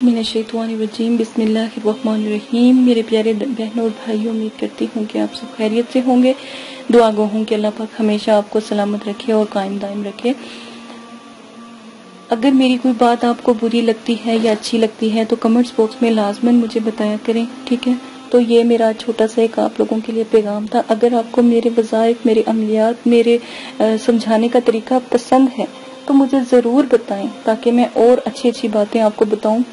मिनश्शैतानिर्रजीम बिस्मिल्लाहिर्रहमानिर्रहीम। मेरे प्यारे बहनों और भाइयों, उम्मीद करती हूँ कि आप सब खैरियत से होंगे। दुआ गो हूँ कि अल्लाह पाक हमेशा आपको सलामत रखे और कायम दायम रखे। अगर मेरी कोई बात आपको बुरी लगती है या अच्छी लगती है तो कमेंट्स बॉक्स में लाजमन मुझे बताया करें, ठीक है। तो ये मेरा छोटा सा एक आप लोगों के लिए पैगाम था। अगर आपको मेरे वज़ाइफ, मेरे अमलियात, मेरे समझाने का तरीका पसंद है तो मुझे ज़रूर बताएं, ताकि मैं और अच्छी अच्छी बातें आपको बताऊं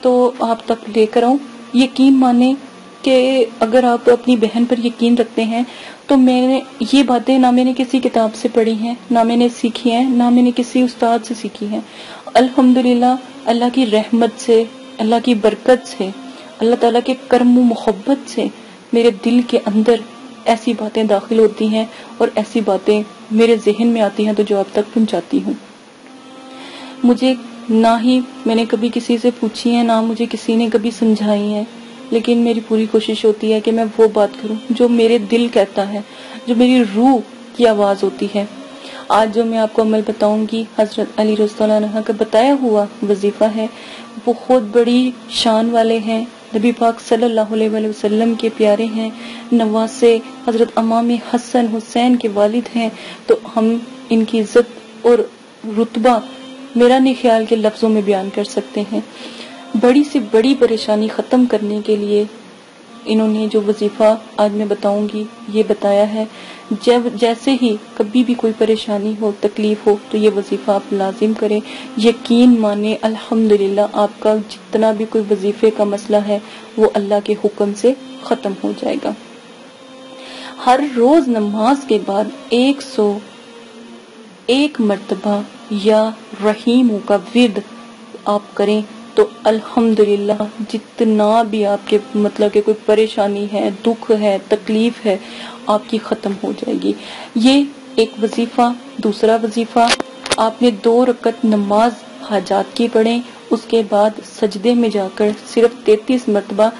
तो आप तक लेकर आऊं। यकीन माने कि अगर आप अपनी बहन पर यकीन रखते हैं तो मैंने ये बातें ना मैंने किसी किताब से पढ़ी हैं, ना मैंने सीखी हैं, ना मैंने किसी उस्ताद से सीखी हैं। अल्हम्दुलिल्लाह, अल्लाह की रहमत से, अल्लाह की बरकत से, अल्लाह ताला के करम मोहब्बत से मेरे दिल के अंदर ऐसी बातें दाखिल होती हैं और ऐसी बातें मेरे जहन में आती हैं तो जो आप तक पहुंचाती हूँ। मुझे ना ही मैंने कभी किसी से पूछी है, ना मुझे किसी ने कभी समझाई है, लेकिन मेरी पूरी कोशिश होती है कि मैं वो बात करूं जो मेरे दिल कहता है, जो मेरी रूह की आवाज होती है। आज जो मैं आपको अमल बताऊंगी हजरत अली रज़ियल्लाहु अन्हु का बताया हुआ वजीफा है। बहुत बड़ी शान वाले हैं, नबी पाक सल्लल्लाहु अलैहि वसल्लम के प्यारे हैं, नवासे हजरत इमाम हसन हुसैन के वालिद हैं। तो हम इनकी इज्जत और रुतबा मेरा नहीं ख्याल के लफ्जों में बयान कर सकते हैं। बड़ी से बड़ी परेशानी खत्म करने के लिए इन्होंने जो वजीफा आज मैं बताऊंगी ये बताया है। जब जैसे ही कभी भी कोई परेशानी हो, तकलीफ हो, तो ये वजीफा आप लाजिम करें। यकीन माने अल्हम्दुलिल्लाह आपका जितना भी कोई वजीफे का मसला है वो अल्लाह के हुक्म से खत्म हो जाएगा। हर रोज नमाज के बाद 101 मर्तबा या रहीमों का विर्द आप करें तो अल्हम्दुलिल्लाह जितना भी आपके मतलब के कोई परेशानी है, दुख है, तकलीफ है, आपकी खत्म हो जाएगी। ये एक वजीफा। दूसरा वजीफा, आपने 2 रकत नमाज हाजात की पढ़ें, उसके बाद सजदे में जाकर सिर्फ 33 मर्तबा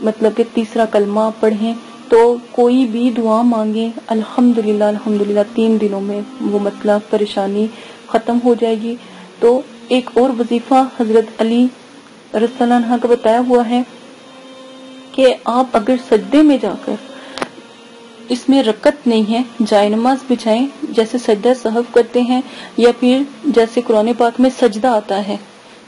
मतलब के तीसरा कलमा पढ़ें। तो कोई भी दुआ मांगे अल्हम्दुलिल्लाह अल्हम्दुलिल्लाह 3 दिनों में वो मतलब परेशानी खत्म हो जाएगी। तो एक और वजीफा हजरत अली रज़ियल्लाहु अन्हु का बताया हुआ है कि आप अगर सजदे में जाकर, इसमें रकत नहीं है, जाए नमाज बिछाएं, जैसे सजदा सहव करते हैं या फिर जैसे कुरान पाक में सजदा आता है,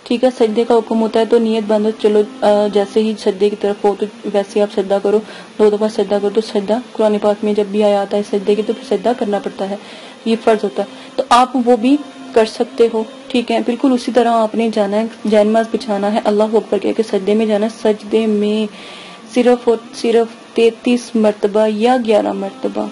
ठीक है, सजदे का हुक्म होता है तो नियत बांधो, चलो जैसे ही सजदे की तरफ हो तो वैसे आप सजदा करो, 2 दफा सजदा करो। तो सजदा कुरान पाक में जब भी आया आता है सजदे की तो फिर सजदा करना पड़ता है, ये फर्ज होता है, तो आप वो भी कर सकते हो, ठीक है। बिल्कुल उसी तरह आपने जाना है, नमाज बिछाना है, अल्लाह अकबर कह के सजदे में जाना है। सजदे में सिर्फ और सिर्फ 33 मर्तबा या 11 मर्तबा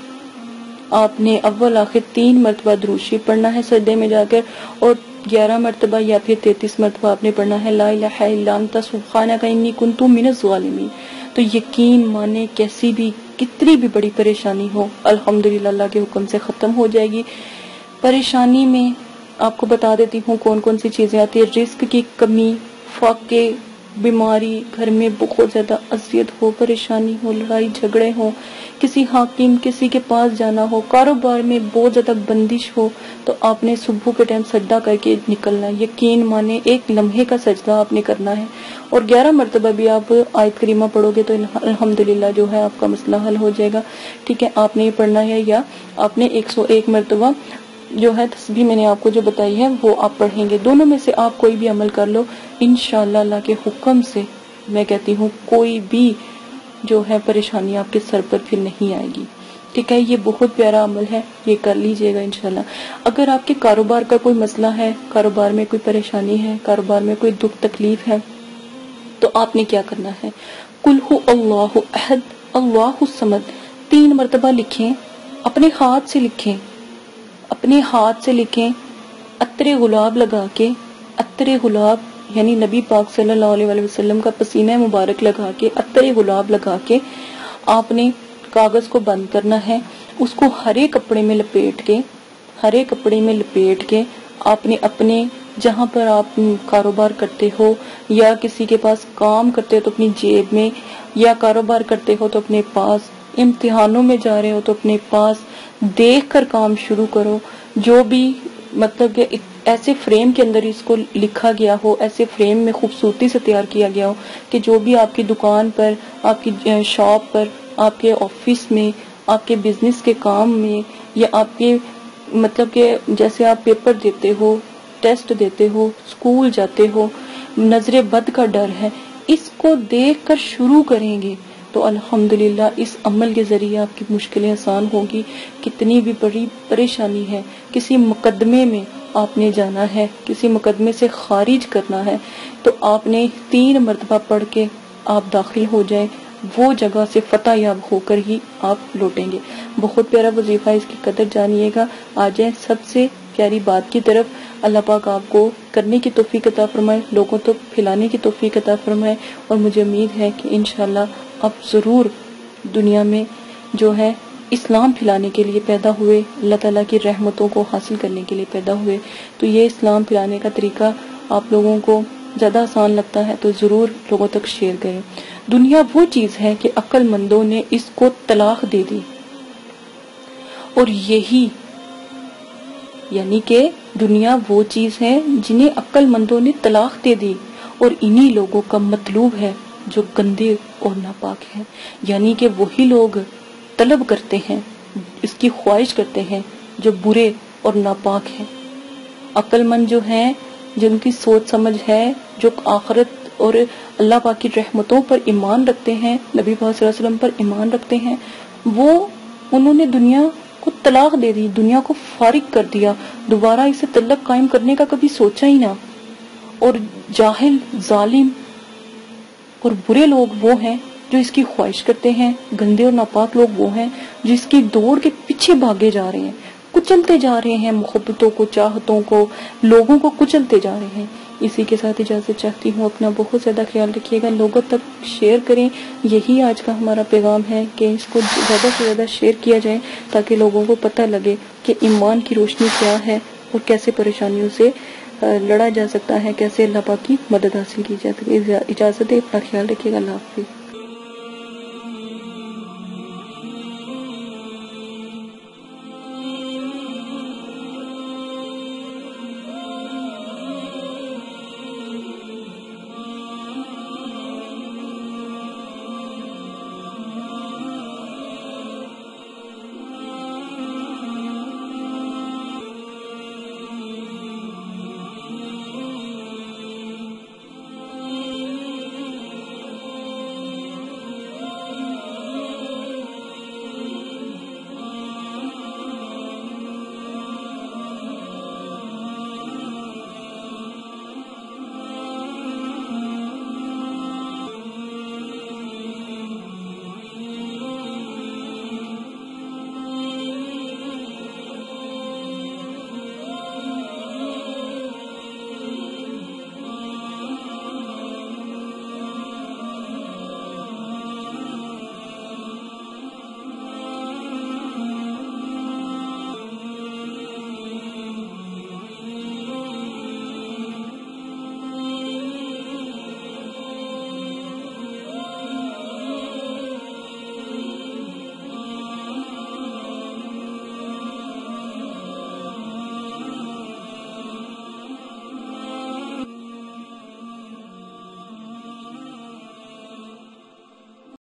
आपने अव्वल आखिर 3 मर्तबा दुरूद पढ़ना है सजदे में जाकर, और 11 मर्तबा या फिर 33 मर्तबा आपने पढ़ना है ला इलाहा इल्ला अंता सुब्हानका इन्नी कुन्तु मिनज़ ज़ालिमीन। तो यकीन माने कैसी भी कितनी भी बड़ी परेशानी हो अल्हम्दुलिल्लाह अल्लाह के हुक्म से खत्म हो जाएगी। परेशानी में आपको बता देती हूँ कौन कौन सी चीजें आती है। रिस्क की कमी, फाके, बीमारी, घर में बहुत ज्यादा अजियत हो, परेशानी हो, लड़ाई झगड़े हो, किसी हाकिम किसी के पास जाना हो, कारोबार में बहुत ज्यादा बंदिश हो, तो आपने सुबह के टाइम सजदा करके निकलना है। यकीन माने 1 लम्हे का सजदा आपने करना है और 11 मरतबा भी आप आयत करीमा पढ़ोगे तो अल्हम्दुलिल्लाह जो है आपका मसला हल हो जाएगा, ठीक है। आपने ये पढ़ना है या आपने 101 मरतबा जो है तस्बीह मैंने आपको जो बताई है वो आप पढ़ेंगे। दोनों में से आप कोई भी अमल कर लो, इंशाअल्लाह अल्लाह के हुक्म से मैं कहती हूँ कोई भी जो है परेशानी आपके सर पर फिर नहीं आएगी, ठीक है। ये बहुत प्यारा अमल है, ये कर लीजिएगा इंशाल्लाह। अगर आपके कारोबार का कोई मसला है, कारोबार में कोई परेशानी है, कारोबार में कोई दुख तकलीफ है, तो आपने क्या करना है, कुल हु अल्लाहु अहद अल्लाहु समद 3 मरतबा लिखें, अपने हाथ से लिखें, अपने हाथ से लिखें, अत्रे गुलाब लगा के, अत्रे गुलाब यानी नबी पाक सल्लल्लाहु अलैहि वसल्लम का पसीना मुबारक लगा के, अत्रे गुलाब लगा के आपने कागज को बंद करना है। उसको हरे कपड़े में लपेट के, हरे कपड़े में लपेट के आपने अपने जहाँ पर आप कारोबार करते हो या किसी के पास काम करते हो तो अपनी जेब में, या कारोबार करते हो तो अपने पास, इम्तिहानों में जा रहे हो तो अपने पास, देख कर काम शुरू करो। जो भी मतलब कि ایسے فریم کے اندر اس کو لکھا گیا ہو، ایسے فریم میں خوبصورتی سے تیار کیا گیا ہو کہ جو بھی آپ کی دکان پر، آپ کی شاپ پر، آپ کے آفس میں، آپ کے بزنس کے کام میں، یا آپ کے مطلب کہ جیسے آپ پیپر دیتے ہو، ٹیسٹ دیتے ہو، اسکول جاتے ہو، نظر بد کا ڈر ہے، اس کو دیکھ کر شروع کریں گے تو الحمدللہ اس عمل کے ذریعے آپ کی مشکلیں آسان ہوگی. کتنی بھی بڑی پریشانی ہے، کسی مقدمے میں آپ نے جانا ہے، کسی مقدمے سے خارج کرنا ہے، تو آپ نے 3 مرتبہ پڑھ کے آپ داخل ہو جائیں، وہ جگہ سے فتح یاب ہو کر ہی آپ لوٹیں گے. بہت پیارا وظیفہ، اس کی قدر جانیے گا. آ جائیں سب سے پیاری بات کی طرف. اللہ پاک آپ کو کرنے کی توفیق عطا فرمائے، لوگوں تک پھیلانے کی توفیق عطا فرمائے، اور مجھے امید ہے کہ انشاءاللہ آپ ضرور دنیا میں جو ہے اسلام پھیلانے کے لیے پیدا ہوئے، اللہ تعالیٰ کی رحمتوں کو حاصل کرنے کے لیے پیدا ہوئے. تو یہ اسلام پھیلانے کا طریقہ آپ لوگوں کو زیادہ آسان لگتا ہے تو ضرور لوگوں تک شیئر کریں. دنیا وہ چیز ہے کہ عقل مندوں نے اس کو طلاق دے دی، اور یہی یعنی کہ دنیا وہ چیز ہے جنہیں عقل مندوں نے طلاق دے دی، اور انہی لوگوں کا مطلوب ہے جو گندے اور ناپاک ہیں. یعنی کہ وہی لوگ طلب کرتے ہیں، اس کی خواہش کرتے ہیں جو برے اور ناپاک ہیں. عقل مند جو ہیں، جن کی سوچ سمجھ ہے، جو آخرت اور اللہ پاک کی رحمتوں پر ایمان رکھتے ہیں، نبی پاک صلی اللہ علیہ وسلم پر ایمان رکھتے ہیں، وہ انہوں نے دنیا کو طلاق دے دی، دنیا کو فارغ کر دیا، دوبارہ اسے تعلق قائم کرنے کا کبھی سوچا ہی نہ. اور جاہل، ظالم اور برے لوگ وہ ہیں جو اس کی خواہش کرتے ہیں، گندے اور ناپاک لوگ وہ ہیں جو اس کی دوڑ کے پیچھے بھاگے جا رہے ہیں، کچلتے جا رہے ہیں، محبتوں کو، چاہتوں کو، لوگوں کو کچلتے جا رہے ہیں. اسی کے ساتھ اجازت چاہتی ہوں. اپنا بہت زیادہ خیال رکھیے گا، لوگوں تک شیئر کریں. یہی آج کا ہمارا پیغام ہے کہ اس کو زیادہ سے زیادہ شیئر کیا جائے تاکہ لوگوں کو پتہ لگے کہ ایمان کی روشنی کیا ہے اور کیسے پریشانیوں سے لڑا جا سکتا ہے، کیسے اللہ پاک کی مدد حاصل کی جا سکتی ہے. اجازت ہے، اپنا خیال رکھیے گا. اللہ حافظ.